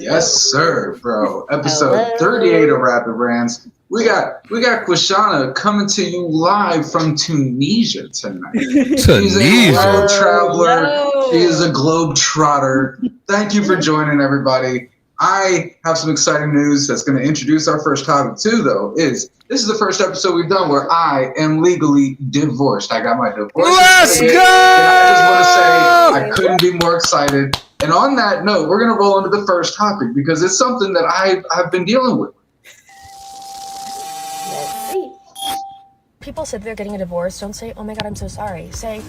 Yes, sir, bro. Episode 38 of Rapid Rants. We got Quashana coming to you live from Tunisia tonight. She's a world traveler. She is a globe trotter. Thank you for joining, everybody. I have some exciting news that's going to introduce our first topic too, though. This is the first episode we've done where I am legally divorced. I got my divorce. Let's go! And I just want to say I couldn't be more excited. And on that note, we're going to roll into the first topic because it's something that I've been dealing with. Let's see. People said they're getting a divorce. Don't say, oh my God, I'm so sorry. Say,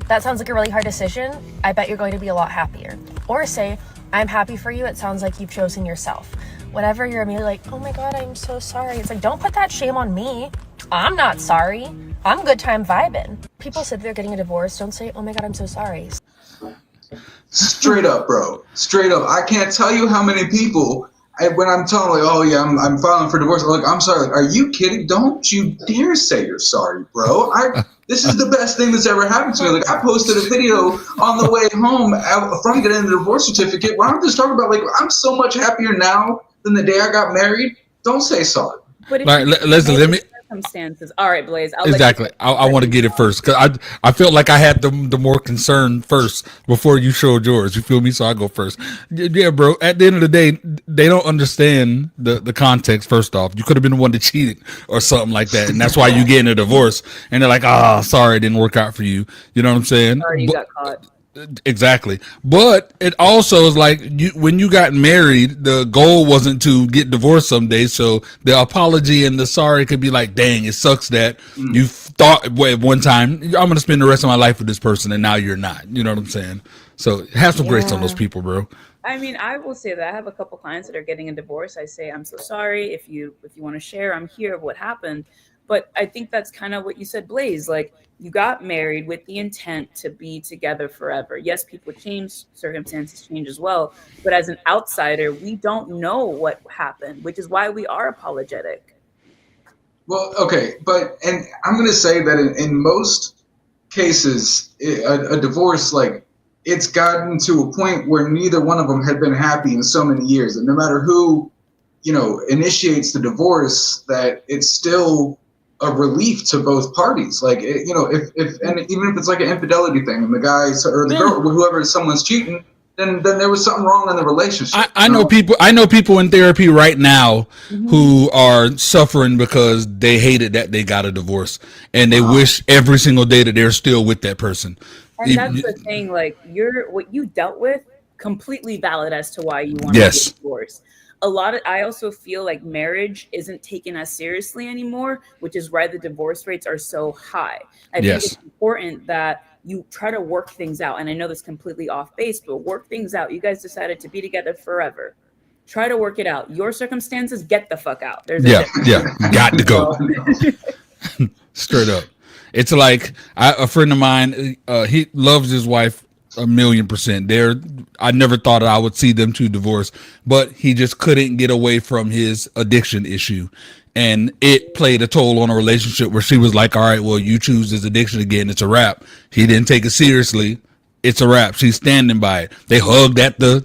that sounds like a really hard decision. I bet you're going to be a lot happier. Or say, I'm happy for you. It sounds like you've chosen yourself. Whenever you're immediately like, oh my God, I'm so sorry. It's like, don't put that shame on me. I'm not sorry. I'm good time vibing. People said they're getting a divorce. Don't say, oh my God, I'm so sorry. Straight up, bro. Straight up. I can't tell you how many people, when I'm telling like, oh yeah, I'm filing for divorce. Like, I'm sorry. Like, are you kidding? Don't you dare say you're sorry, bro. This is the best thing that's ever happened to me. Like, I posted a video on the way home from getting the divorce certificate where I'm just talking about like I'm so much happier now than the day I got married. Don't say sorry. But if listen, let me. Circumstances. All right, Blaze. Exactly. I want to get it first because I felt like I had the more concern first before you showed yours. You feel me? So I go first. Yeah, bro. At the end of the day, they don't understand the context. First off, you could have been the one that cheated or something like that, and that's why you getting a divorce. And they're like, sorry, it didn't work out for you. You know what I'm saying? Sorry, you got caught. Exactly. But it also is like when you got married, the goal wasn't to get divorced someday. So the apology and the sorry could be like, dang, it sucks that you thought at one time, I'm going to spend the rest of my life with this person and now you're not. You know what I'm saying? So have some grace on those people, bro. I mean, I will say that I have a couple clients that are getting a divorce. I say, I'm so sorry. If you want to share, I'm here of what happened. But I think that's kind of what you said, Blaze. Like, you got married with the intent to be together forever. Yes, people change, circumstances change as well. But as an outsider, we don't know what happened, which is why we are apologetic. Well, okay, and I'm going to say that in most cases, a divorce, like, it's gotten to a point where neither one of them had been happy in so many years. And no matter who, initiates the divorce, that it's still a relief to both parties. Like, if even if it's like an infidelity thing and the guy or the girl, whoever someone's cheating, then there was something wrong in the relationship. I know people in therapy right now who are suffering because they hated that they got a divorce and they wish every single day that they're still with that person. And that's the thing, like, what you dealt with, completely valid as to why you want to get divorced. I also feel like marriage isn't taken as seriously anymore, which is why the divorce rates are so high. I think it's important that you try to work things out. And I know this is completely off base, but work things out. You guys decided to be together forever. Try to work it out. Your circumstances, get the fuck out. Got to go. Straight up. It's like a friend of mine, he loves his wife 1,000,000%. I never thought I would see them two divorce, but he just couldn't get away from his addiction issue. And it played a toll on a relationship where she was like, all right, well, you choose this addiction again. It's a wrap. He didn't take it seriously. It's a wrap. She's standing by it. They hugged at the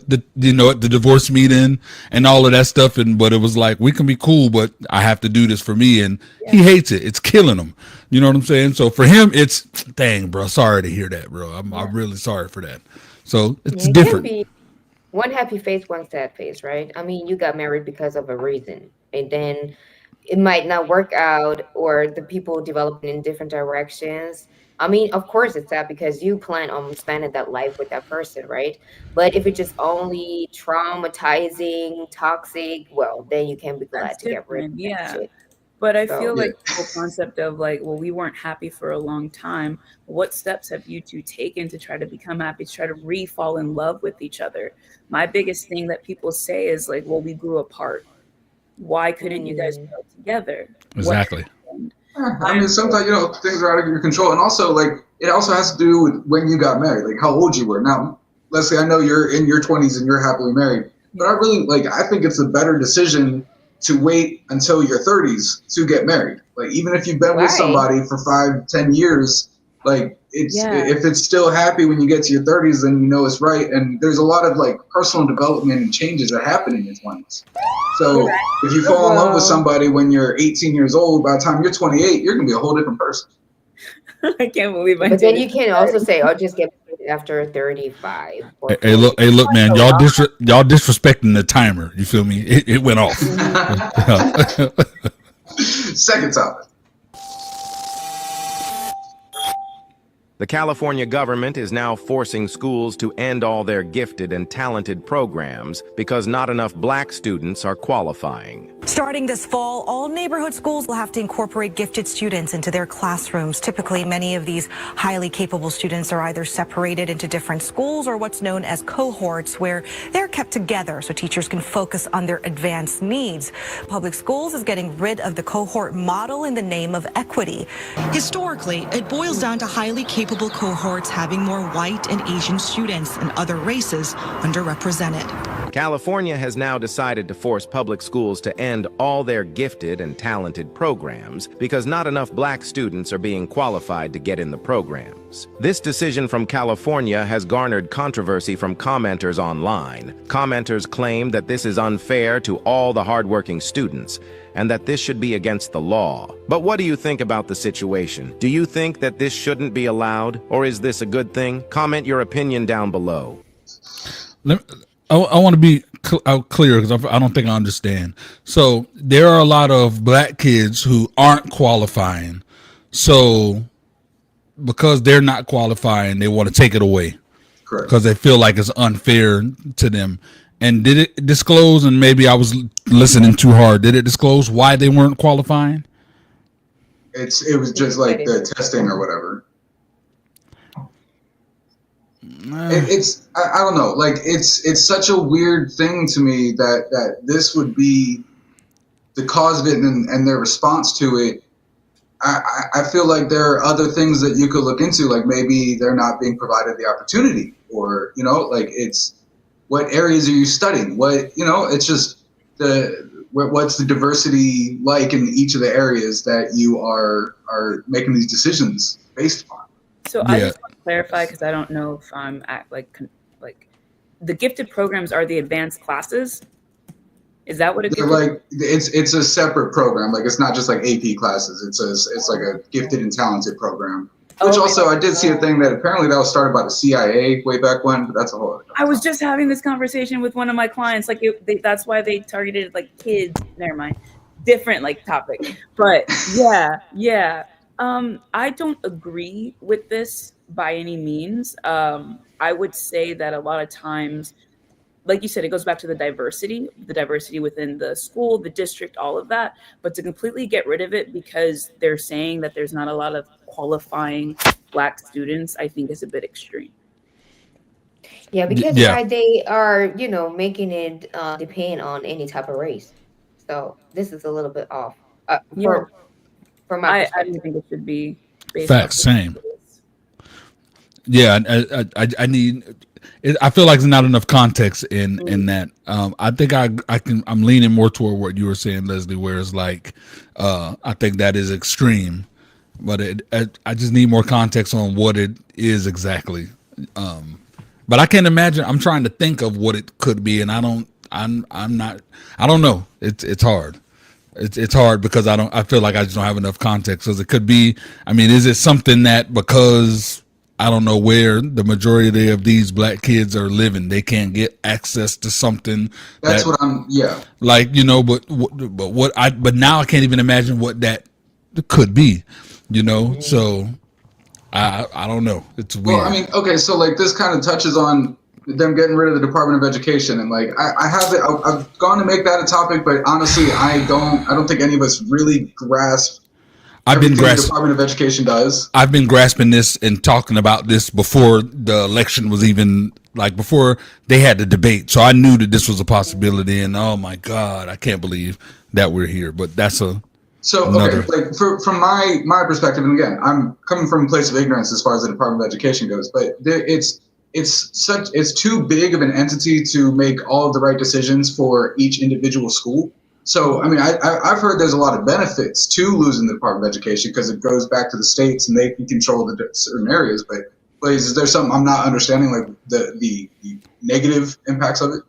divorce meeting and all of that stuff. But it was like, we can be cool, but I have to do this for me. And he hates it. It's killing him. You know what I'm saying? So for him, it's, dang, bro, sorry to hear that, bro. I'm really sorry for that. So it's different. Can be one happy face, one sad face, right? I mean, you got married because of a reason. And then it might not work out, or the people developing in different directions. I mean, of course it's sad because you plan on spending that life with that person, right? But if it's just only traumatizing, toxic, well, then you can be glad to get rid of that shit. But I feel like the whole concept of like, well, we weren't happy for a long time. What steps have you two taken to try to become happy, to try to re-fall in love with each other? My biggest thing that people say is like, well, we grew apart. Why couldn't you guys grow together? Exactly. I mean, sometimes, things are out of your control. And also, like, it also has to do with when you got married, like how old you were. Now, let's say I know you're in your 20s and you're happily married. But I really I think it's a better decision to wait until your 30s to get married. Like, even if you've been with somebody for 5-10 years, like, if it's still happy when you get to your 30s, then you know it's right. And there's a lot of personal development and changes that happen in your 20s. So if you fall in love with somebody when you're 18 years old, by the time you're 28, you're gonna be a whole different person. I can't believe I But did then you can also say, "I'll just get married after 35." Hey, look, man, y'all disrespecting the timer. You feel me? It went off. Second topic. The California government is now forcing schools to end all their gifted and talented programs because not enough black students are qualifying. Starting this fall, all neighborhood schools will have to incorporate gifted students into their classrooms. Typically, many of these highly capable students are either separated into different schools or what's known as cohorts, where they're kept together so teachers can focus on their advanced needs. Public schools is getting rid of the cohort model in the name of equity. Historically, it boils down to highly capable cohorts having more white and Asian students and other races underrepresented. California has now decided to force public schools to end all their gifted and talented programs because not enough black students are being qualified to get in the programs. This decision from California has garnered controversy from commenters online. Commenters claim that this is unfair to all the hardworking students and that this should be against the law. But what do you think about the situation? Do you think that this shouldn't be allowed, or is this a good thing? Comment your opinion down below. I want to be clear because I don't think I understand. So there are a lot of black kids who aren't qualifying. So because they're not qualifying, they want to take it away. Correct. Because they feel like it's unfair to them. And did it disclose, and maybe I was listening too hard, did it disclose why they weren't qualifying? It was just like the testing or whatever. I don't know. Like, it's such a weird thing to me that this would be the cause of it and their response to it. I feel like there are other things that you could look into, like maybe they're not being provided the opportunity, or it's what areas are you studying? It's just what's the diversity like in each of the areas that you are making these decisions based upon. So I just want to clarify, because I don't know if I'm at like the gifted programs are the advanced classes. Is that what it is? It's a separate program. Like, it's not just like AP classes. It's like a gifted and talented program. Which also, I did see a thing that apparently that was started by the CIA way back when, but that's a whole other thing. I was just having this conversation with one of my clients. Like, that's why they targeted like kids. Never mind, different topic. But yeah. I don't agree with this by any means. I would say that a lot of times, like you said, it goes back to the diversity within the school, the district, all of that. But to completely get rid of it because they're saying that there's not a lot of qualifying black students, I think is a bit extreme. Yeah, because they are, making it depend on any type of race. So this is a little bit off. From my perspective. I don't think it should be based Facts, same. Yeah, I need. I feel like there's not enough context in that. I think I'm leaning more toward what you were saying, Leslie, where it's like, I think that is extreme, but I just need more context on what it is exactly. But I can't imagine. I'm trying to think of what it could be, and I don't know. It's hard. It's hard because I feel like I just don't have enough context. Because it could be, is it something that because I don't know where the majority of these black kids are living, they can't get access to something? That's what I'm. Yeah. Like, but now I can't even imagine what that could be. So I don't know. It's weird. Well, okay, so like this kind of touches on them getting rid of the Department of Education, and like I've gone to make that a topic, but honestly, I don't think any of us really grasp. The Department of Education does. I've been grasping this and talking about this before the election was even before they had the debate. So I knew that this was a possibility, and oh my God, I can't believe that we're here. But that's another. Okay, like from my perspective, and again, I'm coming from a place of ignorance as far as the Department of Education goes, but it's it's too big of an entity to make all of the right decisions for each individual school. So, I mean, I've heard there's a lot of benefits to losing the Department of Education because it goes back to the states and they can control the certain areas. But is there something I'm not understanding, like the negative impacts of it?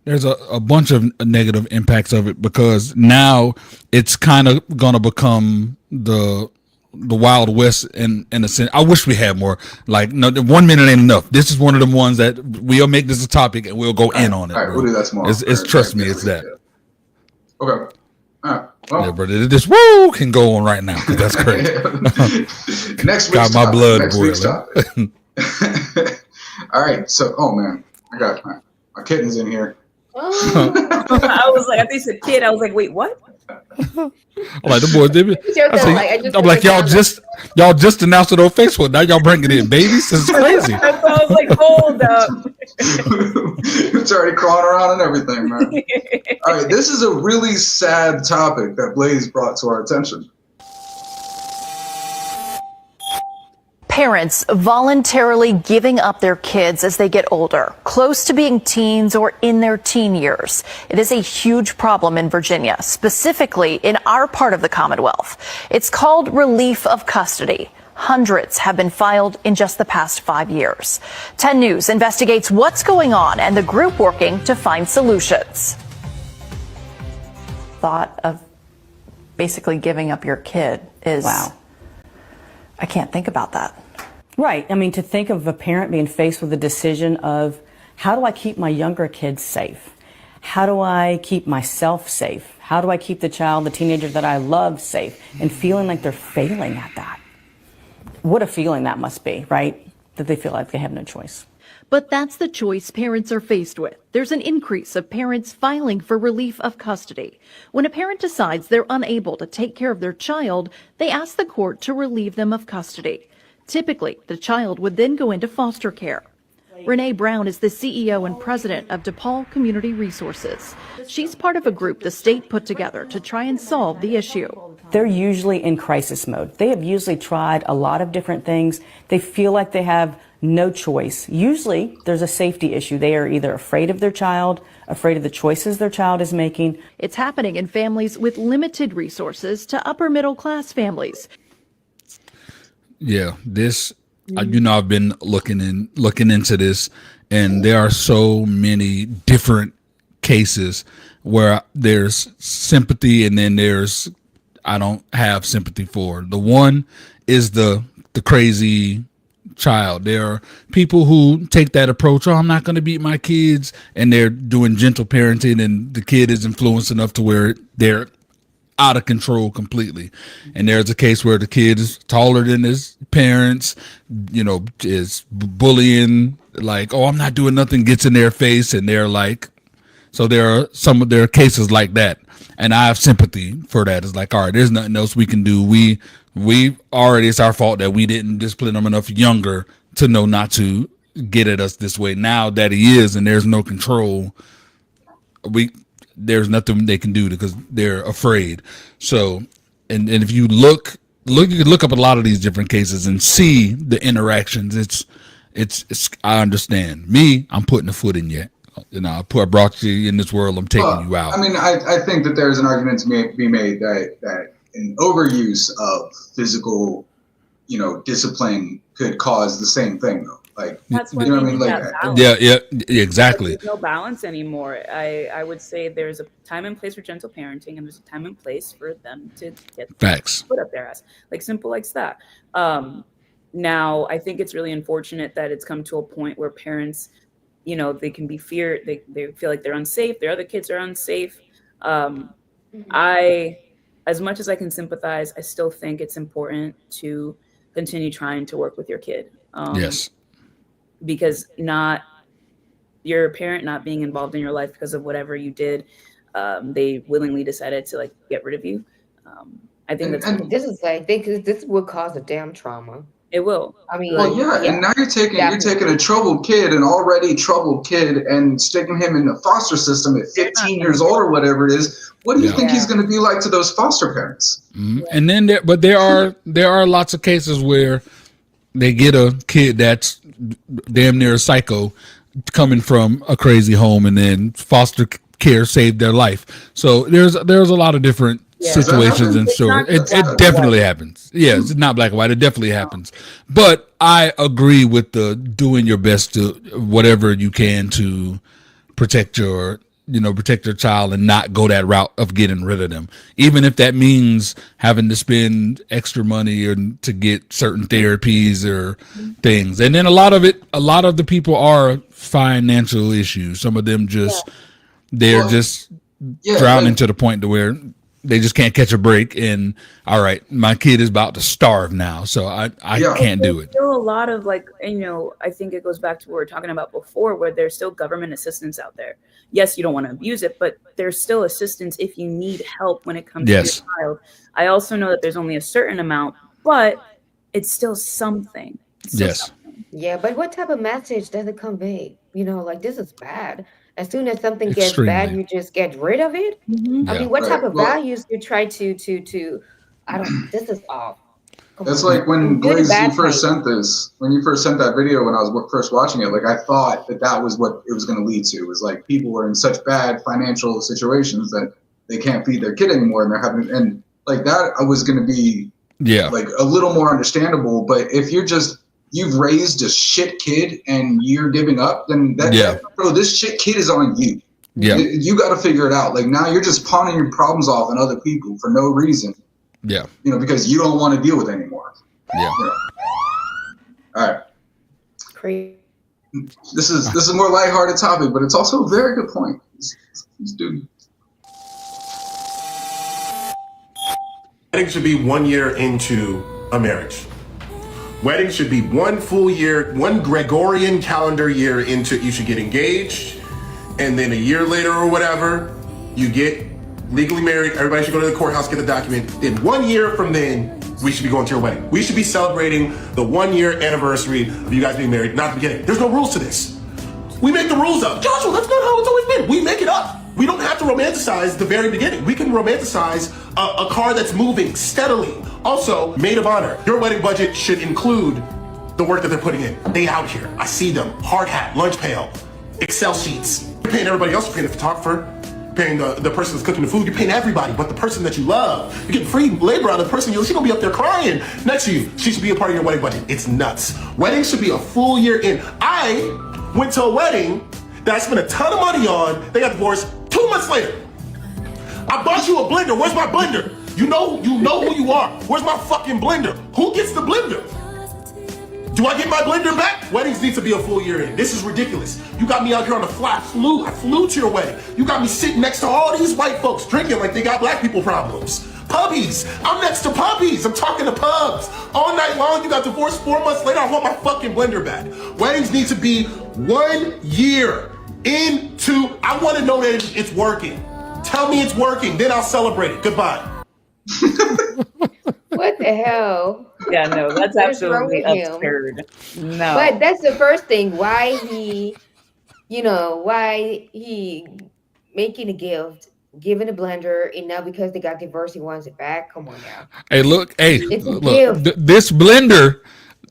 There's a bunch of negative impacts of it because now it's kind of going to become the Wild West in a sense. I wish we had more. Like, no, 1 minute ain't enough. This is one of them ones that we'll make this a topic and we'll go in on it. All right, we'll do that tomorrow. Trust me, it's that. Okay. All right. Well, yeah, brother, this woo can go on right now. That's crazy. Next week's got my blood boiling. All right. So, oh man, I got my kitten's in here. I was like, I think you said kid. I was like, wait, what? I'm like, the boys did it. I'm like, y'all just announced it on Facebook. Now y'all bringing in babies. This is crazy. I was like, hold up. It's already crawling around and everything, man. All right, this is a really sad topic that Blaze brought to our attention. Parents voluntarily giving up their kids as they get older, close to being teens or in their teen years. It is a huge problem in Virginia, specifically in our part of the Commonwealth. It's called relief of custody. Hundreds have been filed in just the past 5 years. 10 News investigates what's going on and the group working to find solutions. Thought of basically giving up your kid is, wow, I can't think about that. Right. I mean, to think of a parent being faced with the decision of how do I keep my younger kids safe? How do I keep myself safe? How do I keep the child, the teenager that I love safe? And feeling like they're failing at that. What a feeling that must be, right? That they feel like they have no choice. But that's the choice parents are faced with. There's an increase of parents filing for relief of custody. When a parent decides they're unable to take care of their child, they ask the court to relieve them of custody. Typically, the child would then go into foster care. Renee Brown is the CEO and president of DePaul Community Resources. She's part of a group the state put together to try and solve the issue. They're usually in crisis mode. They have usually tried a lot of different things. They feel like they have no choice. Usually there's a safety issue. They are either afraid of their child, afraid of the choices their child is making. It's happening in families with limited resources to upper middle class families. Yeah, this, I've been looking into this, and there are so many different cases where there's sympathy and then there's I don't have sympathy for. The one is the crazy child. There are people who take that approach, I'm not going to beat my kids, and they're doing gentle parenting, and the kid is influenced enough to where they're out of control completely. And there's a case where the kid is taller than his parents, is bullying, like, oh, I'm not doing nothing, gets in their face, and they're like, so there are cases like that. And I have sympathy for that. It's like, all right, there's nothing else we can do. We already, it's our fault that we didn't discipline him enough younger to know not to get at us this way. Now that he is and there's no control, there's nothing they can do because they're afraid. So, and if you you can look up a lot of these different cases and see the interactions. It's I understand. Me, I'm putting a foot in yet. I brought you in this world. I'm taking you out. I mean, I think that there's an argument to be made that an overuse of physical, discipline could cause the same thing, though. Like, that's what I mean? Like, yeah, exactly. There's no balance anymore. I would say there's a time and place for gentle parenting, and there's a time and place for them to get facts put up their ass, like simple like that. Now, I think it's really unfortunate that it's come to a point where parents, they can be feared. They feel like they're unsafe. Their other kids are unsafe. As much as I can sympathize, I still think it's important to continue trying to work with your kid. Yes. Because your parent not being involved in your life because of whatever you did, they willingly decided to get rid of you. I think this would cause a damn trauma. It will. I mean, well, yeah. And now you're taking a troubled kid, an already troubled kid, and sticking him in the foster system at 15 years old or whatever it is. What do you think he's going to be like to those foster parents? Mm-hmm. And then there are lots of cases where they get a kid that's damn near a psycho coming from a crazy home, and then foster care saved their life. So there's a lot of different situations and stories. It definitely happens. Yeah, it's not black and white. It definitely happens. But I agree with the doing your best to whatever you can to protect your child and not go that route of getting rid of them, even if that means having to spend extra money or to get certain therapies or things. And then a lot of the people are financial issues. Some of them they're drowning to the point to where they just can't catch a break, and all right, my kid is about to starve now, so I can't do it. Still a lot of I think it goes back to what we were talking about before, where there's still government assistance out there. Yes, you don't want to abuse it, but there's still assistance if you need help when it comes to your child. I also know that there's only a certain amount, but it's still something. Something. Yeah, but what type of message does it convey? This is bad. As soon as something gets bad, you just get rid of it. I mean, what type of values you try to this is off. That's like when Blaze, you first sent that video when I was first watching it, I thought that was what it was going to lead to. It was like people were in such bad financial situations that they can't feed their kid anymore, and they're having, and that was going to be a little more understandable. But if you've raised a shit kid and you're giving up, then bro, this shit kid is on you. Yeah. You got to figure it out. Now you're just pawning your problems off on other people for no reason. Yeah. Because you don't want to deal with it anymore. Yeah. All right. Great. This is a more lighthearted topic, but it's also a very good point. This dude. Wedding should be 1 year into a marriage. Wedding should be 1 full year, 1 Gregorian calendar year into it. You should get engaged, and then a year later or whatever, you get legally married. Everybody should go to the courthouse, get the document. Then 1 year from then, we should be going to your wedding. We should be celebrating the 1 year anniversary of you guys being married, not the beginning. There's no rules to this. We make the rules up. Joshua, that's not how it's always been. We make it up. We don't have to romanticize the very beginning. We can romanticize a car that's moving steadily. Also, maid of honor. Your wedding budget should include the work that they're putting in. They out here. I see them. Hard hat, lunch pail, Excel sheets. You're paying everybody else. You're paying the photographer. You're paying the person that's cooking the food. You're paying everybody but the person that you love. You're getting free labor out of the person. She's going to be up there crying next to you. She should be a part of your wedding budget. It's nuts. Weddings should be a full year in. I went to a wedding that I spent a ton of money on. They got divorced 2 months later. I bought you a blender. Where's my blender? You know who you are. Where's my fucking blender? Who gets the blender? Do I get my blender back? Weddings need to be a full year in. This is ridiculous. You got me out here on the fly. I flew to your wedding. You got me sitting next to all these white folks drinking like they got black people problems. Puppies. I'm next to puppies. I'm talking to pubs. All night long, you got divorced 4 months later. I want my fucking blender back. Weddings need to be 1 year into. I want to know that it's working. Tell me it's working, then I'll celebrate it. Goodbye. What the hell? Yeah, no, that's absolutely absurd. No. But that's the first thing. Why he making a gift, giving a blender, and now because they got divorced, he wants it back? Come on now. Hey, look. It's a gift. This blender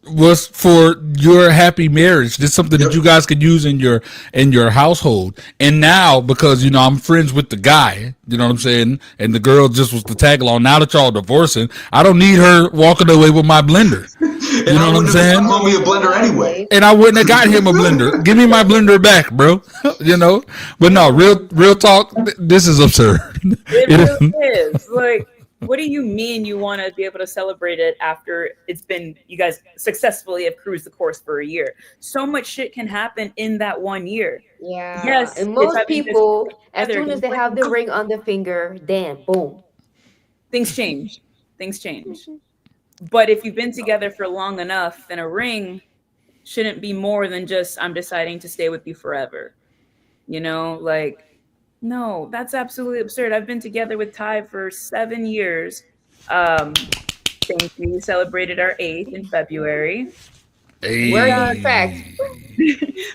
was for your happy marriage. This is something that you guys could use in your household. And now, because I'm friends with the guy, you know what I'm saying, and the girl just was the tag along. Now that y'all divorcing, I don't need her walking away with my blender. You know what I'm saying? I'm gonna be a blender anyway. And I wouldn't have got him a blender. Give me my blender back, bro. But no, real talk. This is absurd. It really is. What do you mean you want to be able to celebrate it after you guys successfully have cruised the course for a year? So much shit can happen in that 1 year. Yeah. Yes. And most people, as soon as they have the ring on the finger, then boom. Things change. But if you've been together for long enough, then a ring shouldn't be more than just, I'm deciding to stay with you forever. No, that's absolutely absurd. I've been together with Ty for 7 years. Thank you. We celebrated our 8th in February. Hey. Where are you in fact?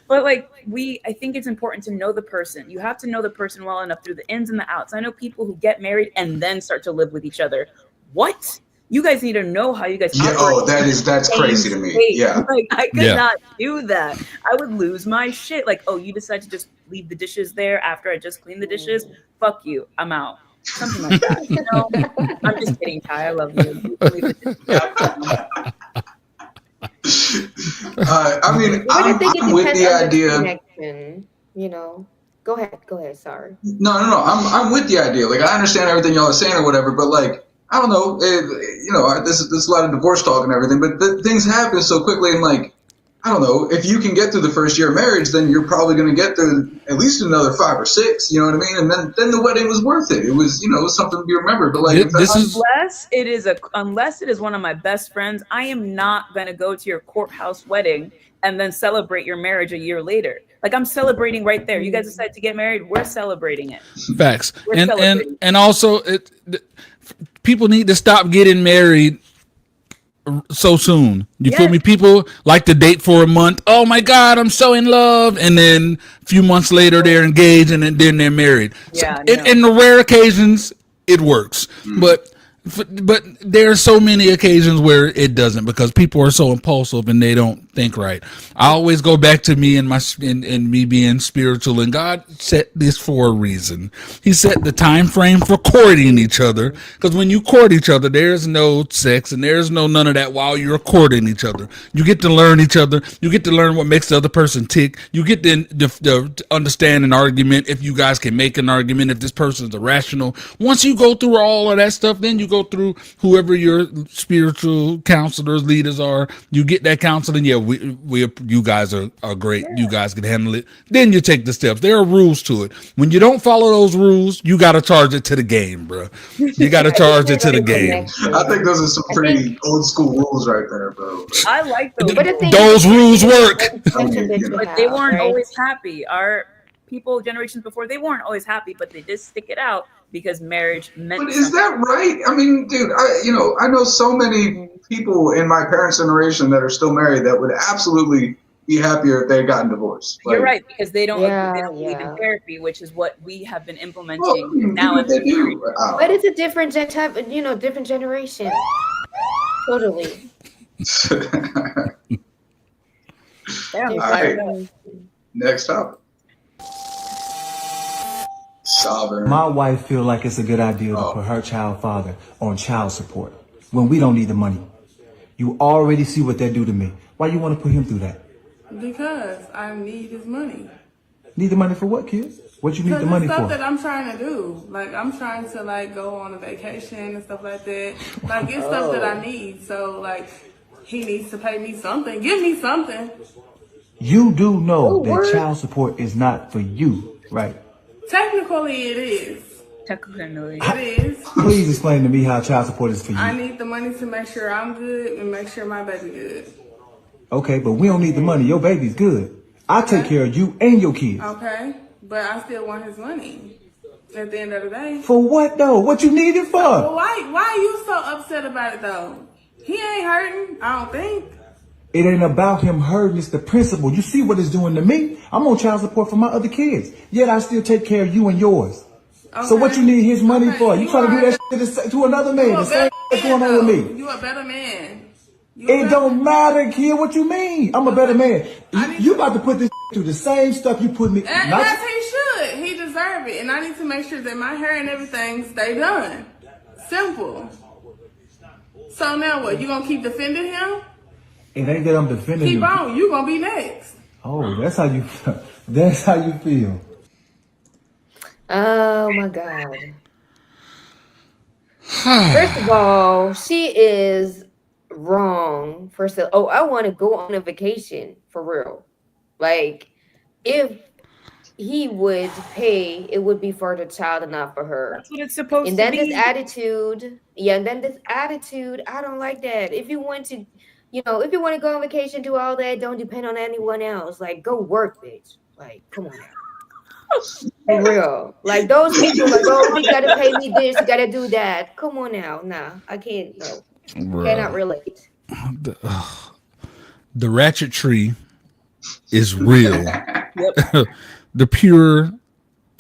But I think it's important to know the person. You have to know the person well enough through the ins and the outs. I know people who get married and then start to live with each other. What? You guys need to know how you guys operate. Oh, that's crazy to me. Yeah. Like, I could not do that. I would lose my shit. Like, oh, you decide to just leave the dishes there after I just cleaned the dishes? Fuck you. I'm out. Something like that. You know? I'm just kidding, Ty. I love you. I mean, I'm with the idea. You know, go ahead. Sorry. No. I'm with the idea. Like, I understand everything y'all are saying or whatever, but like, I don't know. There's a lot of divorce talk and everything, but things happen so quickly. And like, I don't know. If you can get through the first year of marriage, then you're probably going to get through at least another 5 or 6. You know what I mean? And then the wedding was worth it. It was, it was something to be remembered. But like, unless it is one of my best friends, I am not going to go to your courthouse wedding and then celebrate your marriage a year later. Like, I'm celebrating right there. You guys decide to get married, we're celebrating it. Facts. And also people need to stop getting married so soon. You feel me? People like to date for a month. Oh my God, I'm so in love. And then a few months later they're engaged and then they're married. Yeah, in the rare occasions it works. But there are so many occasions where it doesn't, because people are so impulsive and they don't think right. I always go back to me and me being spiritual, and God set this for a reason. He set the time frame for courting each other, because when you court each other, there's no sex and there's none of that while you're courting each other. You get to learn each other. You get to learn what makes the other person tick. You get to understand an argument, if you guys can make an argument, if this person's irrational. Once you go through all of that stuff, then you go through whoever your spiritual counselors, leaders are. You get that counseling. Yeah, you guys are great. You guys can handle it. Then you take the steps. There are rules to it. When you don't follow those rules, you got to charge it to the game, bro. You got to charge it to the game. I think those are some pretty old school rules right there, bro. I like those. Those rules work. But they weren't always happy. Our people, generations before, they weren't always happy, but they did stick it out because marriage meant But is that right? I mean, dude, I know so many people in my parents' generation that are still married that would absolutely be happier if they had gotten divorced. You're right, because they don't believe in therapy, which is what we have been implementing now. But it's a different type, different generation. Totally. All right. Next topic. Sovereign. My wife feel like it's a good idea to put her child father on child support when we don't need the money. You already see what that do to me. Why you want to put him through that? Because I need his money. Need the money for what, kids? What you need the money for? Stuff that I'm trying to do. Like, I'm trying to go on a vacation and stuff like that. Like, it's stuff that I need. So like, he needs to pay me something. Give me something. You do know that child support is not for you, right? Technically, it is. Technically, it is. Please explain to me how child support is for you. I need the money to make sure I'm good and make sure my baby good. Okay, but we don't need the money. Your baby's good. I take care of you and your kids. Okay, but I still want his money at the end of the day. For what though? What you need it for? Well, why are you so upset about it though? He ain't hurting, I don't think. It ain't about him hurting, it's the principle. You see what it's doing to me? I'm on child support for my other kids. Yet I still take care of you and yours. Okay. So what you need his money for? You trying to do that shit to another man? The same thing going on with me. You a better man. It don't matter, kid. What you mean? I'm a better man. You about to put this through the same stuff you put me. As he should. He deserve it. And I need to make sure that my hair and everything stay done. Simple. So now what? You gonna keep defending him? It ain't that I'm defending him. Keep on. You gonna be next. Oh, that's how you feel. Oh my God. First of all, she is wrong. I want to go on a vacation for real. Like, if he would pay, it would be for the child and not for her. That's what it's supposed to be. And then this attitude, I don't like that. If you want to, if you want to go on vacation, do all that, don't depend on anyone else. Like, go work, bitch. Like, come on now. For real. Like, those people, like, oh, you gotta pay me this, you gotta do that. Come on now. Nah, I can't, cannot relate. The ratchet tree is real. The pure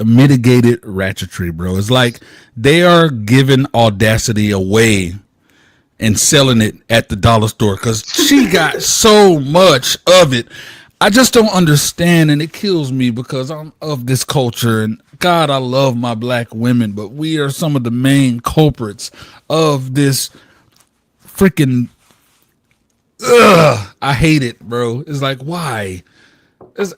mitigated ratchetry, bro. It's like they are giving audacity away and selling it at the dollar store because she got so much of it. I just don't understand, and it kills me because I'm of this culture. And God, I love my black women, but we are some of the main culprits of this freaking. I hate it, bro. It's like, why? It's,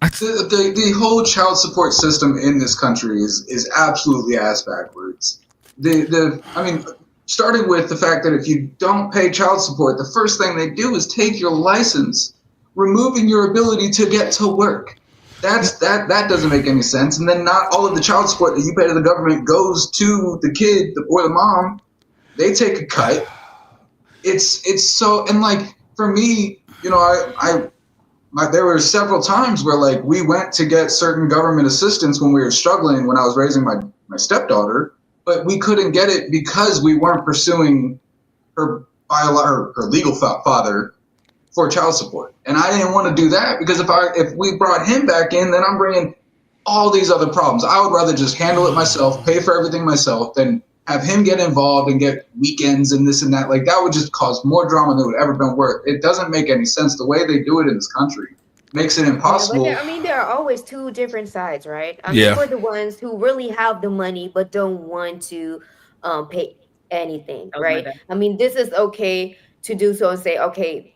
the whole child support system in this country is absolutely ass backwards. I mean, starting with the fact that if you don't pay child support, the first thing they do is take your license, removing your ability to get to work. That doesn't make any sense. And then not all of the child support that you pay to the government goes to the kid or the mom. They take a cut. It's so, and like for me, you know, there were several times where like we went to get certain government assistance when we were struggling when I was raising my stepdaughter, but we couldn't get it because we weren't pursuing her legal father for child support. And I didn't want to do that because if we brought him back in, then I'm bringing all these other problems. I would rather just handle it myself, pay for everything myself, than have him get involved and get weekends and this and that. Like that would just cause more drama than it would ever been worth. It doesn't make any sense. The way they do it in this country makes it impossible. Yeah, I mean, there are always two different sides, right? I mean, for the ones who really have the money but don't want to pay anything, right? I mean, this is okay to do so and say, okay,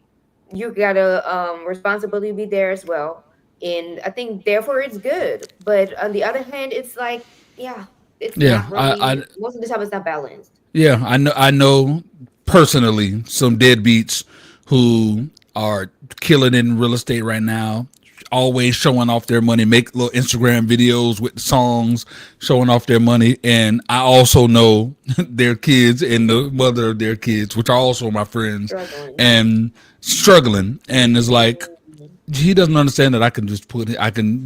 you got a responsibility to be there as well. And I think therefore it's good. But on the other hand, it's like, it's not really, most of the time it's not balanced. Yeah, I know personally some deadbeats who are killing in real estate right now, always showing off their money, make little Instagram videos with songs showing off their money. And I also know their kids and the mother of their kids, which are also my friends, and struggling. And it's like, he doesn't understand that I can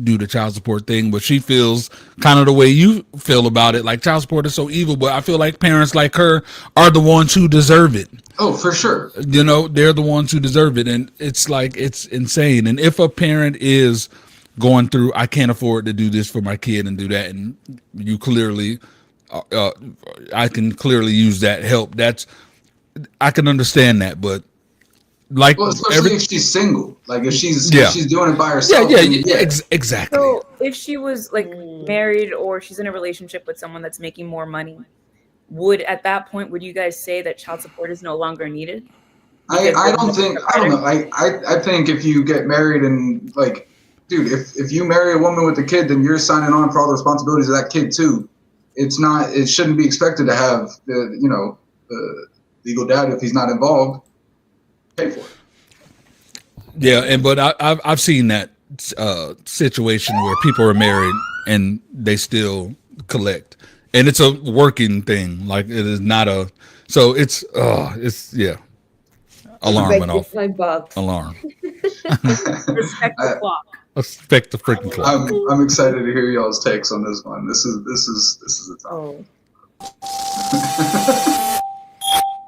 do the child support thing, but she feels kind of the way you feel about it. Like child support is so evil, but I feel like parents like her are the ones who deserve it. Oh, for sure. You know, they're the ones who deserve it. And it's like, it's insane. And if a parent is going through, I can't afford to do this for my kid and do that, and you clearly, I can clearly use that help. I can understand that, but like, well, especially if she's single, like if she's doing it by herself. Exactly. So if she was like married or she's in a relationship with someone that's making more money, would you guys say that child support is no longer needed? I don't know. I think if you get married and like, dude, if you marry a woman with a kid, then you're signing on for all the responsibilities of that kid too. It shouldn't be expected to have the legal dad if he's not involved. Pay for it. Yeah, but I've seen that situation where people are married and they still collect, and it's a working thing. Like it is not a. So it's alarm went off. Alarm. Respect the clock. Respect the freaking clock. I'm excited to hear y'all's takes on this one. This is the time.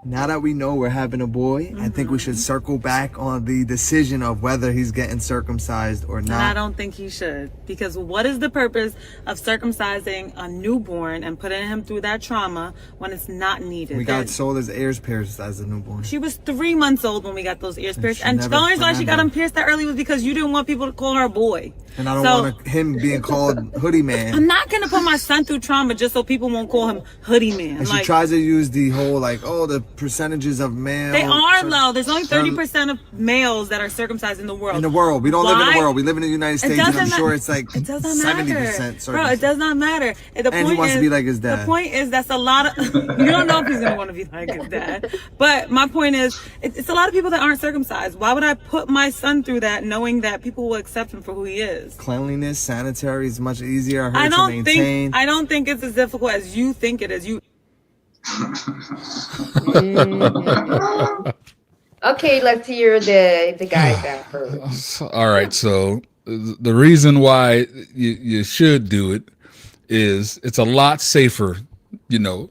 Now that we know we're having a boy, I think we should circle back on the decision of whether he's getting circumcised or not. And I don't think he should, because what is the purpose of circumcising a newborn and putting him through that trauma when it's not needed? We got sold as ears pierced as a newborn. She was 3 months old when we got those ears pierced, and the only reason why she got them pierced that early was because you didn't want people to call her a boy. And I don't want him being called hoodie man. I'm not gonna put my son through trauma just so people won't call him hoodie man. And she tries to use the whole the percentages of male. They are low. There's only 30% of males that are circumcised in the world. In the world, we don't live in the world. We live in the United States, and I'm sure it's like 70% circumcised. Bro, it does not matter. And he wants to be like his dad. The point is that's a lot of. You don't know if he's gonna want to be like his dad. But my point is, it's a lot of people that aren't circumcised. Why would I put my son through that, knowing that people will accept him for who he is? Cleanliness, sanitary is much easier to maintain. I don't think it's as difficult as you think it is. Okay, let's hear the guys out first. All right, so the reason why you should do it is it's a lot safer,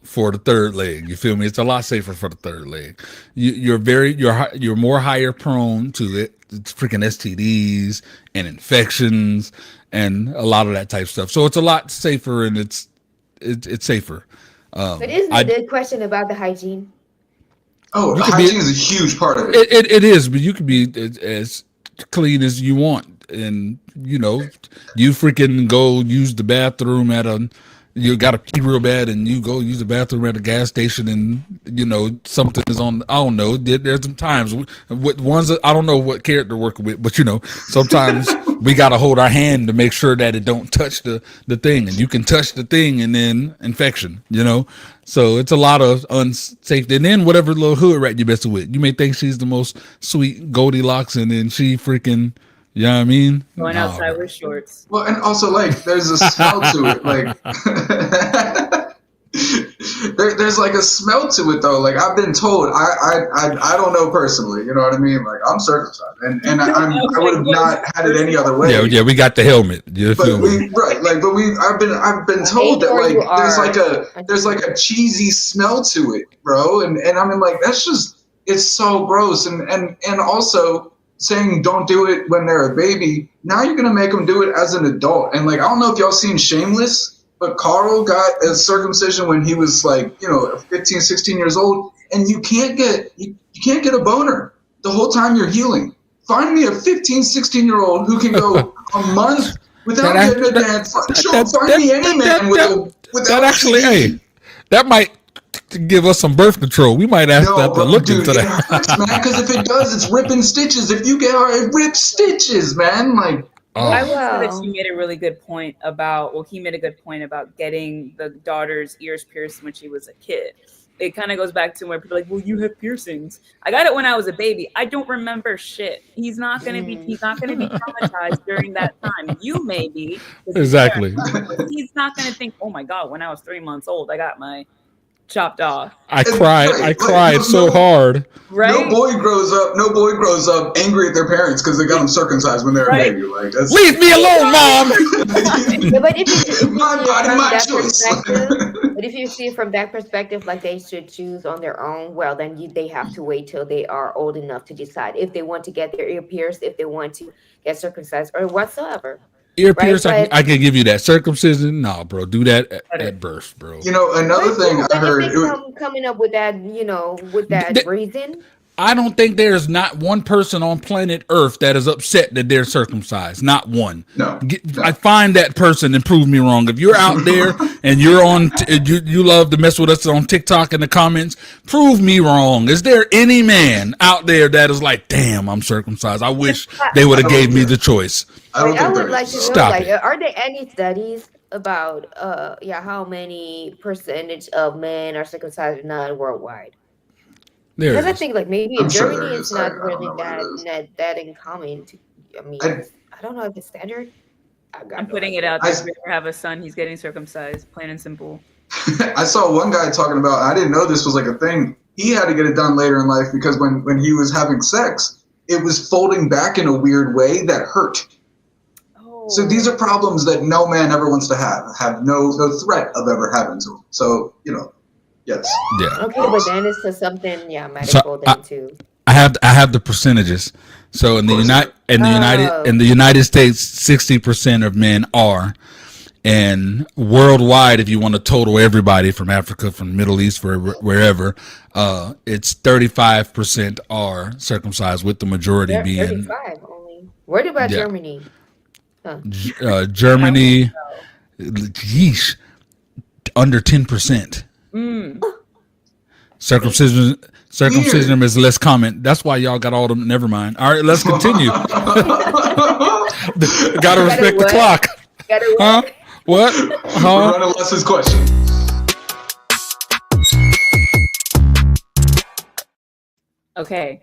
for the third leg. You feel me? It's a lot safer for the third leg. You're more higher prone to it. It's freaking STDs and infections and a lot of that type of stuff. So it's a lot safer, and it's safer. But isn't it a question about the hygiene? Oh, hygiene is a huge part of it. It is, but you can be as clean as you want, and you freaking go use the bathroom you got to pee real bad, and you go use the bathroom at a gas station, and something is on. I don't know. There's some times with ones that I don't know what character working with, but sometimes we got to hold our hand to make sure that it don't touch the thing, and you can touch the thing and then infection. So it's a lot of unsafe. And then whatever little hood rat you messing with, you may think she's the most sweet Goldilocks, and then she freaking. You know what I mean? Going outside with shorts. Well, and also there's a smell to it. There's like a smell to it though. Like I've been told, I don't know personally. You know what I mean? Like I'm circumcised, and I would have not had it any other way. Yeah, we got the helmet. I've been told that there's like a cheesy smell to it, bro. And I mean it's so gross. And also. Saying don't do it when they're a baby. Now you're gonna make them do it as an adult. And I don't know if y'all seen Shameless, but Carl got a circumcision when he was 15, 16 years old, and you can't get a boner the whole time you're healing. Find me a 15, 16-year-old who can go a month without getting a dad. Find me any man without actually. Hey, that might. To give us some birth control, we might have to look into that. It hurts, man, because if it does, it's ripping stitches. If you get it rips stitches, man. I will say that she made a really good point about. He made a good point about getting the daughter's ears pierced when she was a kid. It kind of goes back to where people are like, well, you have piercings. I got it when I was a baby. I don't remember shit. He's not gonna be traumatized during that time. You may be. Exactly. He's not gonna think, oh my God, when I was 3 months old, I got my chopped off. I cried so hard. Right? No boy grows up angry at their parents because they got them circumcised when they're a baby. Leave me alone, mom. But if you my body, my choice. But if you see it from that perspective, they should choose on their own. Well, then they have to wait till they are old enough to decide if they want to get their ear pierced, if they want to get circumcised, or whatsoever. Ear pierce, I can give you that. Circumcision, no, bro. Do that at birth, bro. Another thing I heard. Coming up with that, reason. I don't think there's not one person on planet Earth that is upset that they're circumcised. Not one. No. I find that person and prove me wrong. If you're out there and you're on, you love to mess with us on TikTok in the comments, prove me wrong. Is there any man out there that is like, damn, I'm circumcised? I wish they would have gave me the choice. I would like to know, Stop it. are there any studies about, how many percentage of men are circumcised or not worldwide? Because I think maybe in Germany it's not really that uncommon. I don't know if it's standard. I'm putting it out there. If you ever have a son, he's getting circumcised, plain and simple. I saw one guy talking about. I didn't know this was a thing. He had to get it done later in life because when he was having sex, it was folding back in a weird way that hurt. Oh. So these are problems that no man ever wants to have no threat of ever having to him. So yes. Yeah. Okay, but then it's to something, medical then too. I have the percentages. So in the United States, 60% of men are, and worldwide, if you want to total everybody from Africa, from the Middle East, wherever, it's 35% are circumcised, with the majority being 35 only. What about Germany? Germany, yeesh, under 10%. Circumcision is less common. That's why y'all got all them. Never mind. All right, let's continue. Gotta respect the clock. Huh? What? We're running Leslie's question. Okay.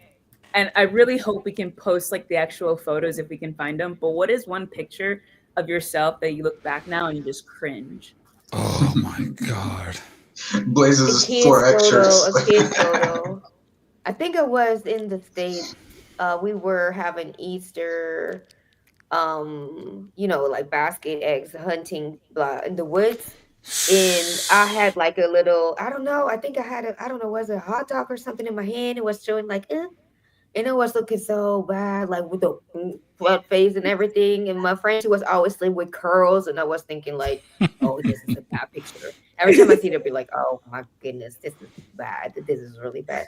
And I really hope we can post the actual photos if we can find them. But what is one picture of yourself that you look back now and you just cringe? Oh my God. Blazes 4X shirts. A kid's photo. I think it was in the States. We were having Easter, basket eggs hunting in the woods. And I had a little, I don't know, I think I had was it a hot dog or something in my hand? It was showing and it was looking so bad, with the blood face and everything. And my friend, she was always with curls, and I was thinking oh, this is a bad picture. Every time I see it, I'll be like, oh my goodness, this is bad. This is really bad.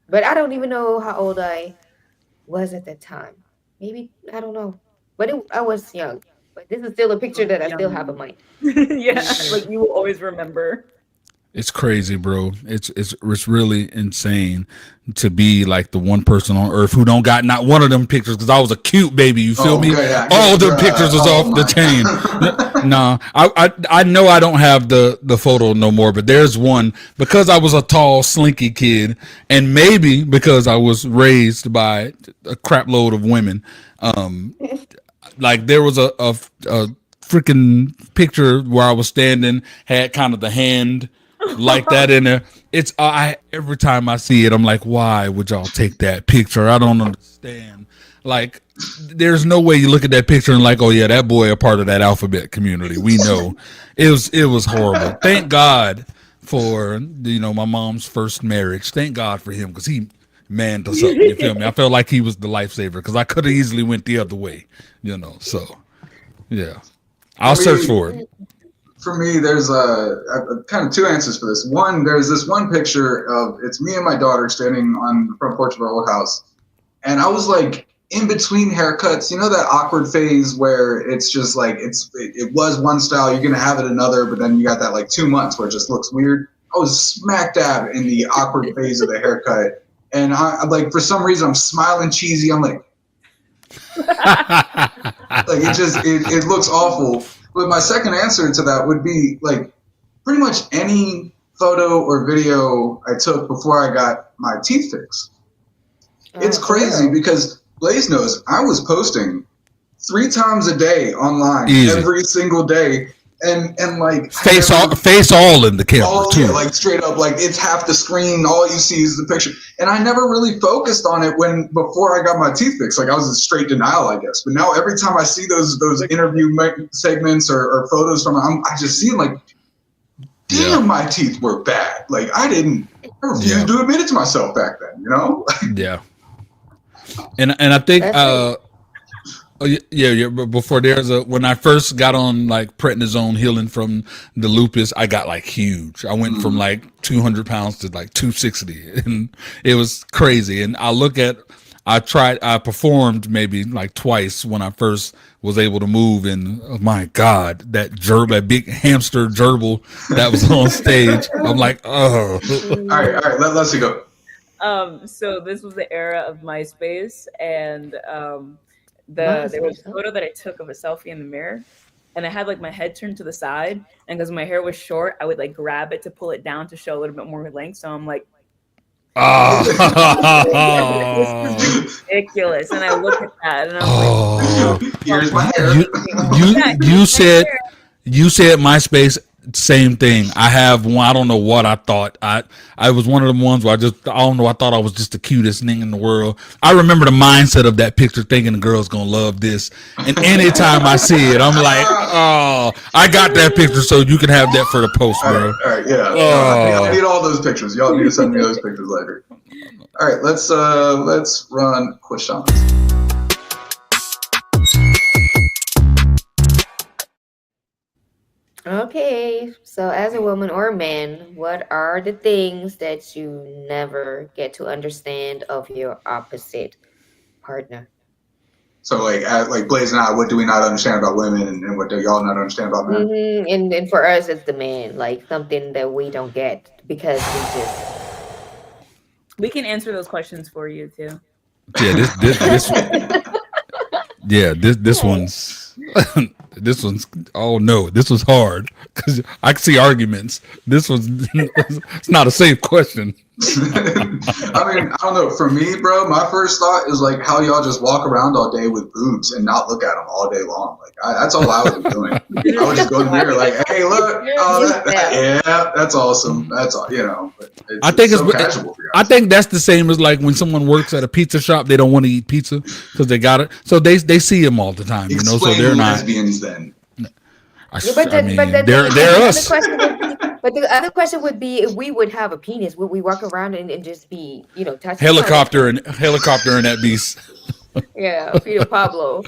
But I don't even know how old I was at that time. Maybe, I don't know. But I was young. But this is still a picture that I still have in mind. Yeah, like you will always remember. It's crazy, bro. It's really insane to be like the one person on earth who don't got not one of them pictures because I was a cute baby. You feel me? Yeah, all the pictures was off the chain. No, I know I don't have the photo no more, but there's one because I was a tall, slinky kid, and maybe because I was raised by a crap load of women. Like there was a freaking picture where I was standing, had kind of the hand like that in there. It's every time I see it, I'm like, why would y'all take that picture? I don't understand. Like, there's no way you look at that picture and like, oh yeah, that boy a part of that alphabet community. We know it was horrible. Thank God for my mom's first marriage. Thank God for him because he manned us up. You feel me? I felt like he was the lifesaver because I could have easily went the other way. So yeah, I'll search for it. For me, there's a kind of two answers for this. One, there's this one picture of it's me and my daughter standing on the front porch of our old house, and I was like in between haircuts. You know that awkward phase where it's just like it was one style, you're gonna have it another, but then you got that like 2 months where it just looks weird. I was smack dab in the awkward phase of the haircut, and I like for some reason I'm smiling cheesy. I'm like it looks awful. But my second answer to that would be like pretty much any photo or video I took before I got my teeth fixed. It's crazy because Blaze knows I was posting 3 times a day online every single day. And like face all in the camera too. Yeah, like straight up, like it's half the screen. All you see is the picture, and I never really focused on it before I got my teeth fixed. Like I was in straight denial, I guess. But now every time I see those interview segments or photos from them, I just see them like, damn, my teeth were bad. Like I refused to admit it to myself back then. Yeah, and I think. But before when I first got on like prednisone healing from the lupus, I got like huge. I went from like 200 pounds to like 260 and it was crazy. And I performed maybe like twice when I first was able to move. And oh my God, that big hamster gerbil that was on stage. I'm like, oh. All right. Let's go. So this was the era of MySpace and, there was a photo that I took of a selfie in the mirror, and I had like my head turned to the side, and because my hair was short, I would like grab it to pull it down to show a little bit more length. So I'm like, this is ridiculous. And I look at that, and I'm like, here's my hair. You said MySpace. Same thing. I have one. I don't know what I thought. I was one of them ones where I don't know. I thought I was just the cutest thing in the world. I remember the mindset of that picture, thinking the girl's gonna love this. And anytime I see it, I'm like, oh, I got that picture, so you can have that for the post, bro. All right, yeah. I need all those pictures. Y'all need to send me those pictures later. All right, let's run questions. Okay, so as a woman or a man, what are the things that you never get to understand of your opposite partner? So like Blaze and I, what do we not understand about women, and what do y'all not understand about men? Mm-hmm. And for us, it's the man, like something that we don't get because we can answer those questions for you too. Yeah, this one's. This one's this was hard because I can see arguments. This one's it's not a safe question. I mean, I don't know. For me, bro, my first thought is like how y'all just walk around all day with boobs and not look at them all day long. Like that's all I was doing. I would just go in the mirror like, hey, look, yeah, that's awesome. That's all, But I think it's so casual for you. I think that's the same as like when someone works at a pizza shop, they don't want to eat pizza because they got it, so they see them all the time. Explain so they're not lesbians then. They're us. But the other question would be if we would have a penis, would we walk around and just be, touching helicopter in that beast? Yeah, Peter Pablo.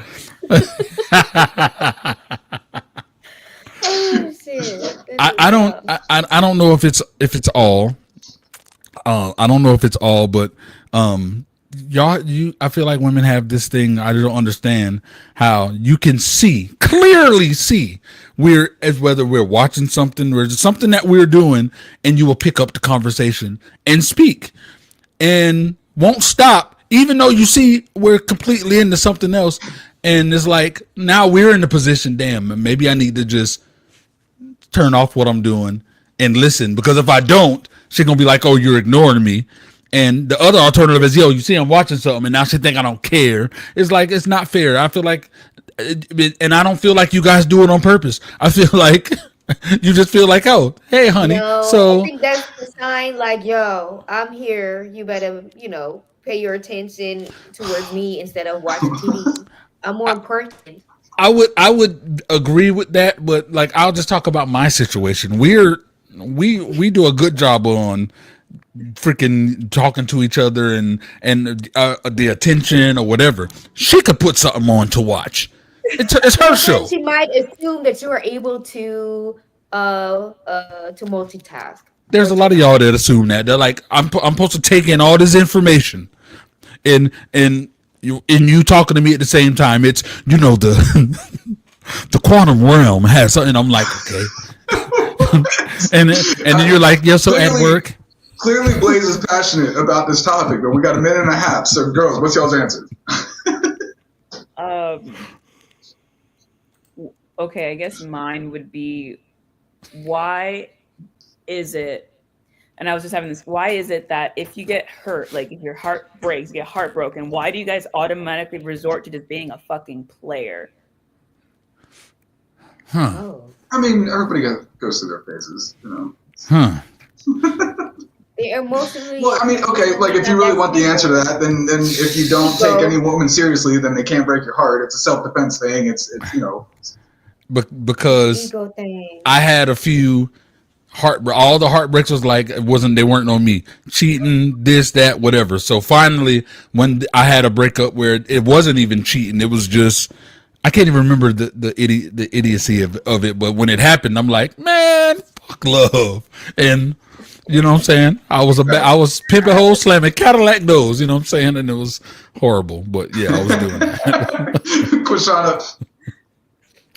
shit. I don't know if it's all. I don't know if it's all, but I feel like women have this thing. I don't understand how you can clearly see whether we're watching something or something that we're doing, and you will pick up the conversation and speak and won't stop, even though you see we're completely into something else. And it's like, now we're in the position, damn, maybe I need to just turn off what I'm doing and listen, because if I don't, she's gonna be like, oh, you're ignoring me. And the other alternative is, yo, you see I'm watching something and now she think I don't care. It's like, it's not fair. I feel like, and I don't feel like you guys do it on purpose. I feel like you just feel like, oh, hey, honey. No, So I think that's the sign, like, yo, I'm here. You better, pay your attention towards me instead of watching TV. I'm more important. I would agree with that, but like, I'll just talk about my situation. We do a good job on freaking talking to each other and the attention or whatever. She could put something on to watch. It's her show. She might assume that you are able to multitask. There's a lot of y'all that assume that. They're like, I'm supposed to take in all this information, and you talking to me at the same time. It's the quantum realm has something. I'm like, okay, and then you're like, yeah. So at work. Clearly, Blaze is passionate about this topic, but we got a minute and a half. So, girls, what's y'all's answer? Okay, I guess mine would be, why is it, and I was just having this, why is it that if you get hurt, like if your heart breaks, you get heartbroken, why do you guys automatically resort to just being a fucking player? Huh. I mean, everybody goes through their phases, Huh. They're emotionally. Well, I mean, okay, like if you really want the answer to that, then if you don't take any woman seriously, then they can't break your heart. It's a self-defense thing. It's because I had a few all the heartbreaks was like, they weren't on me. Cheating, this, that, whatever. So finally, when I had a breakup where it wasn't even cheating, it was just, I can't even remember the idiocy of it, but when it happened, I'm like, man, fuck love. And you know what I'm saying? I was pimping hoes, slamming Cadillac doors, you know what I'm saying? And it was horrible. But yeah, I was doing that. Quashana.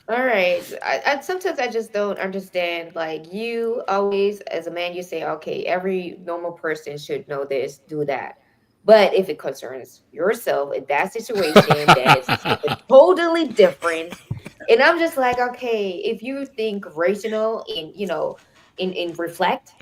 All right. I sometimes I just don't understand. Like, you always, as a man, you say, okay, every normal person should know this, do that. But if it concerns yourself in that situation, that is totally different. And I'm just like, okay, if you think rational and, in reflect,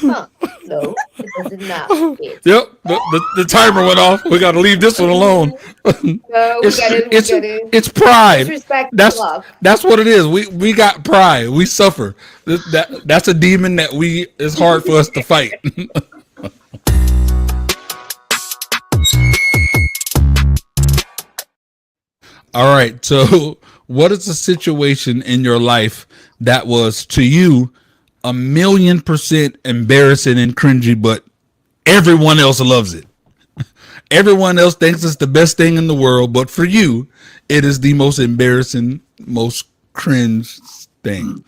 no, it does not fit. Yep, the timer went off. We got to leave this one alone. No, it's pride. That's what it is. We got pride. We suffer. That's a demon that it's hard for us to fight. All right. So, what is a situation in your life that was to you 1,000,000% embarrassing and cringy, but everyone else loves it? Everyone else thinks it's the best thing in the world, but for you, it is the most embarrassing, most cringe thing.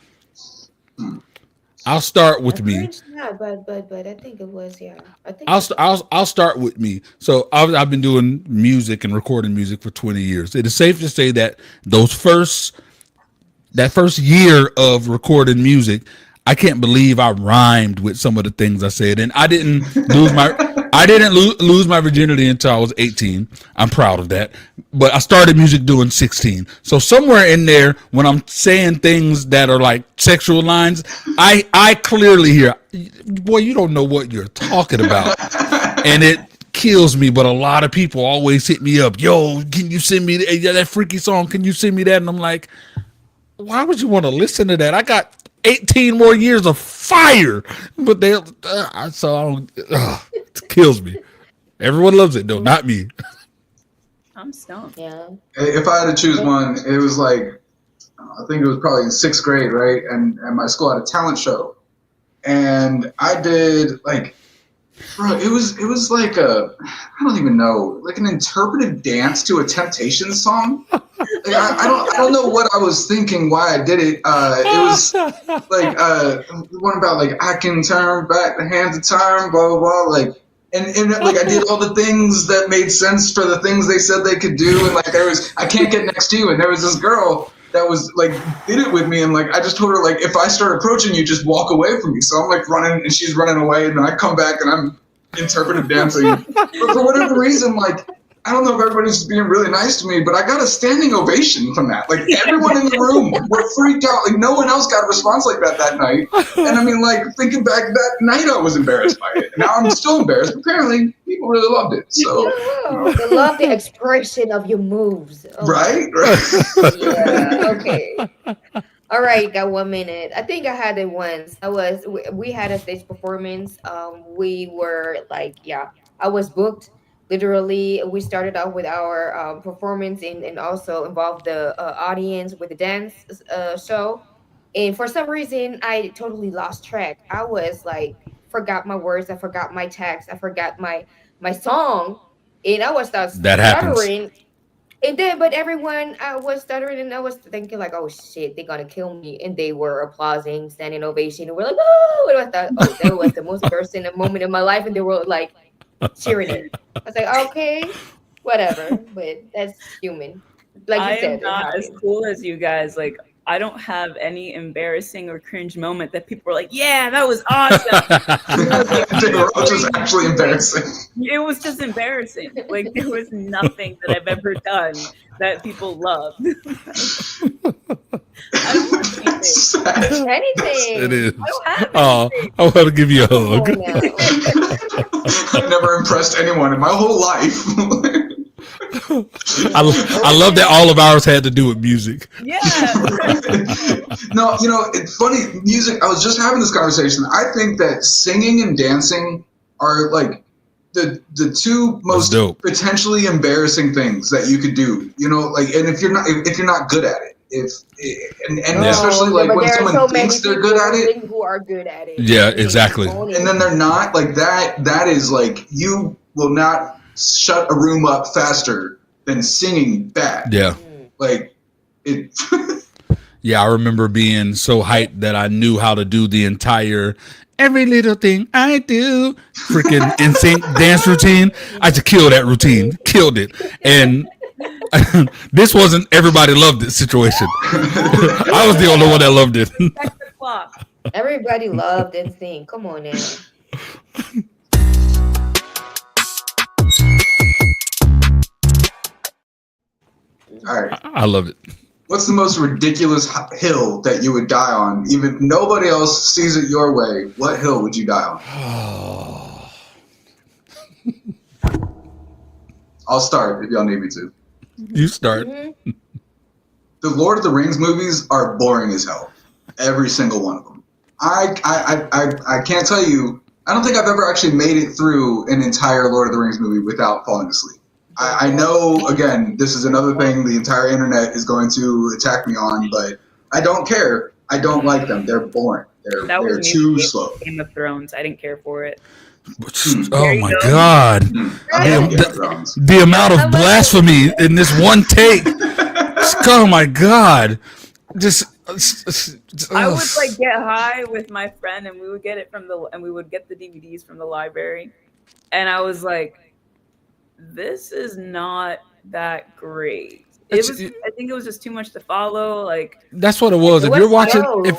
I'll start with me. But I think it was, yeah. I'll start with me. So I've been doing music and recording music for 20 years. It is safe to say that that first year of recording music, I can't believe I rhymed with some of the things I said, and I didn't lose my virginity until I was 18. I'm proud of that. But I started music doing 16. So somewhere in there, when I'm saying things that are like sexual lines, I clearly hear, boy, you don't know what you're talking about. And it kills me, but a lot of people always hit me up. Yo, can you send me that freaky song? Can you send me that? And I'm like, why would you want to listen to that? I got 18 more years of fire, but it kills me. Everyone loves it though, not me. I'm stumped. Yeah. If I had to choose one, it was like, I think it was probably in 6th grade, right? And my school had a talent show, and I did like, bro, it was like I don't even know, like an interpretive dance to a Temptations song. I don't know what I was thinking, why I did it. It was like one about like I can turn back the hands of time, blah blah blah. Like and like I did all the things that made sense for the things they said they could do, and like I can't get next to you, and there was this girl that was like did it with me, and like I just told her like if I start approaching you, just walk away from me. So I'm like running, and she's running away, and then I come back and I'm interpretive dancing. But for whatever reason, like. I don't know if everybody's being really nice to me, but I got a standing ovation from that. Like, everyone in the room were freaked out. Like, no one else got a response like that night. And I mean, like, thinking back that night, I was embarrassed by it. Now I'm still embarrassed. Apparently, people really loved it. So, they love the expression of your moves. Oh. Right? Yeah, okay. All right, got 1 minute. I think I had it once. We had a stage performance. We were like, I was booked. Literally, we started out with our performance and also involved the audience with the dance show. And for some reason, I totally lost track. I was like, forgot my words. I forgot my text. I forgot my song. And I was stuttering. That happens. And then, but everyone was stuttering, and I was thinking like, oh shit, they're gonna kill me. And they were applauding, standing ovation. And we're like, oh, and I thought, oh, that was the most embarrassing moment in my life. And they were like, cheering it. I was like, okay, whatever, but that's human. Like you said, I'm not as cool as you guys. Like, I don't have any embarrassing or cringe moment that people were like, yeah, that was awesome. They were just actually embarrassing. It was just embarrassing. Like, there was nothing that I've ever done that people loved. I don't have anything. It is. I don't have anything. I want to give you a hug. I've never impressed anyone in my whole life. I love that all of ours had to do with music. Yeah. No, it's funny. Music. I was just having this conversation. I think that singing and dancing are like the two most potentially embarrassing things that you could do. Like, and if you're not good at it, especially like when someone thinks they're good at it, who are good at it. Yeah, exactly. And then they're not, like that is like, you will not shut a room up faster than singing bad. Yeah. Like it. Yeah, I remember being so hyped that I knew how to do the entire every little thing I do freaking NSYNC dance routine. I just killed that routine. Killed it. And this wasn't everybody loved it situation. I was the only one that loved it. Everybody loved NSYNC. Come on now. All right. I love it. What's the most ridiculous hill that you would die on? Even if nobody else sees it your way, what hill would you die on? I'll start if y'all need me to. You start. Mm-hmm. The Lord of the Rings movies are boring as hell. Every single one of them. I can't tell you. I don't think I've ever actually made it through an entire Lord of the Rings movie without falling asleep. I know, again, this is another thing the entire internet is going to attack me on, but I don't care. I don't like them. They're boring. They're too slow. Game of Thrones. I didn't care for it. Oh my God. The amount of blasphemy in this one take. Oh my God. I would like get high with my friend and we would get it we would get the DVDs from the library. And I was like, this is not that great. I think it was just too much to follow. Like, that's what it was. If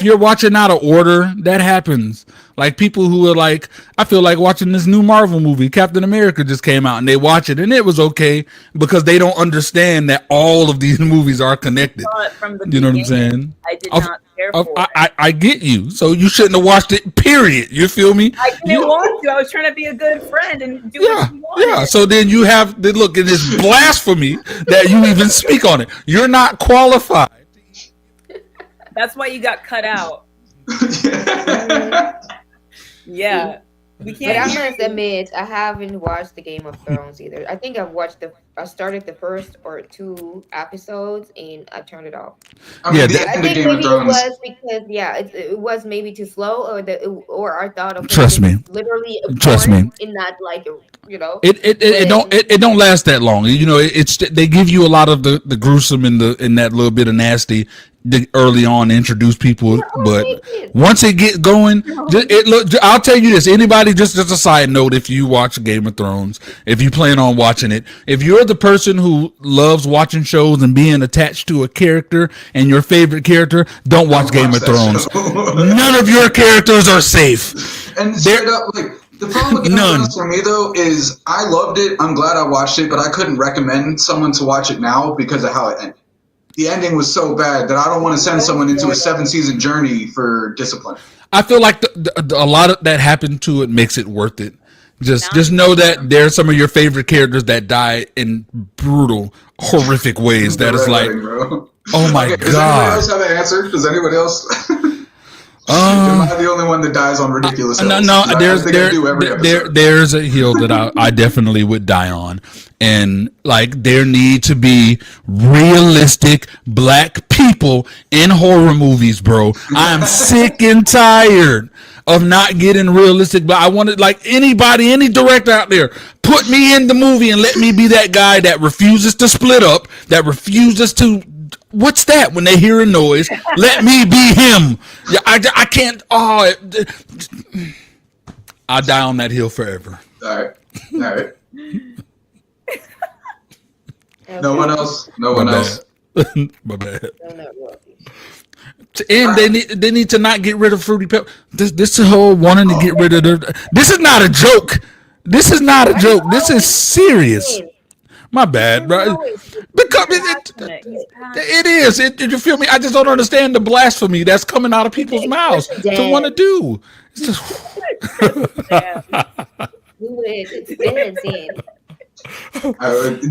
you're watching out of order, that happens. Like, people who are like, I feel like watching this new Marvel movie, Captain America just came out, and they watch it and it was okay because they don't understand that all of these movies are connected. You know what I'm saying? I did not care for it. I get you. So you shouldn't have watched it, period. You feel me? I didn't want to. I was trying to be a good friend and do what you wanted. Yeah, so then you have to look at this blasphemy that you even speak on it. You're not qualified. That's why you got cut out. Yeah. But I must admit, I haven't watched the Game of Thrones either. I think I've watched the I started the first or 2 episodes and I turned it off. I mean, the end of Game of Thrones. It was because it was maybe too slow, or I thought, okay, Trust me. literally a Trust porn me. and not like It don't last that long. You know, it's they give you a lot of the gruesome in that little bit of nasty early on to introduce people, but once it gets going, I'll tell you this. Anybody, just a side note, if you watch Game of Thrones, if you plan on watching it, if you're the person who loves watching shows and being attached to a character and your favorite character, don't watch Game of Thrones. None of your characters are safe. And straight up, like, the problem with Game of Thrones for me, though, is I loved it. I'm glad I watched it, but I couldn't recommend someone to watch it now because of how it ended. The ending was so bad that I don't want to send someone into a 7-season journey for discipline. I feel like a lot of that happened to it makes it worth it. Just know that there are some of your favorite characters that die in brutal, horrific ways. That is like, oh my god. Does anybody else have an answer? Does anybody else? Am I the only one that dies on ridiculous hills? No. There's a hill that I definitely would die on, and like there need to be realistic black people in horror movies, bro. I am sick and tired of not getting realistic. But I wanted, like, any director out there, put me in the movie and let me be that guy that refuses to split up, that refuses to. What's that when they hear a noise? Let me be him. Yeah, I can't. Oh, I'll die on that hill forever. All right. No one else. My bad. And they need to not get rid of Fruity Pebbles. This whole wanting to get rid of this is not a joke. This is not a joke. This is serious. My bad, bro. Because it is. You feel me? I just don't understand the blasphemy that's coming out of people's mouths to want to do. It's just.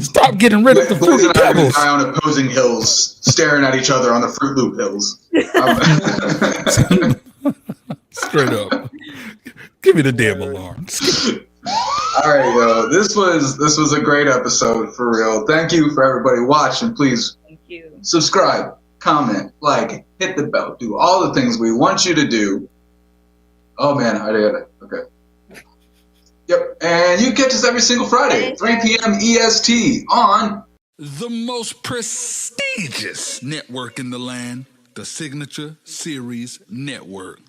Stop getting rid of the Fruity Pebbles. Die on opposing hills, staring at each other on the Fruit Loop hills. Straight up. Give me the damn alarm. All right, yo. This was a great episode for real. Thank you for everybody watching. Please subscribe, comment, like, hit the bell, do all the things we want you to do. Oh man, I did it. Okay. Yep, and you catch us every single Friday, 3 p.m. EST on the most prestigious network in the land, the Signature Series Network.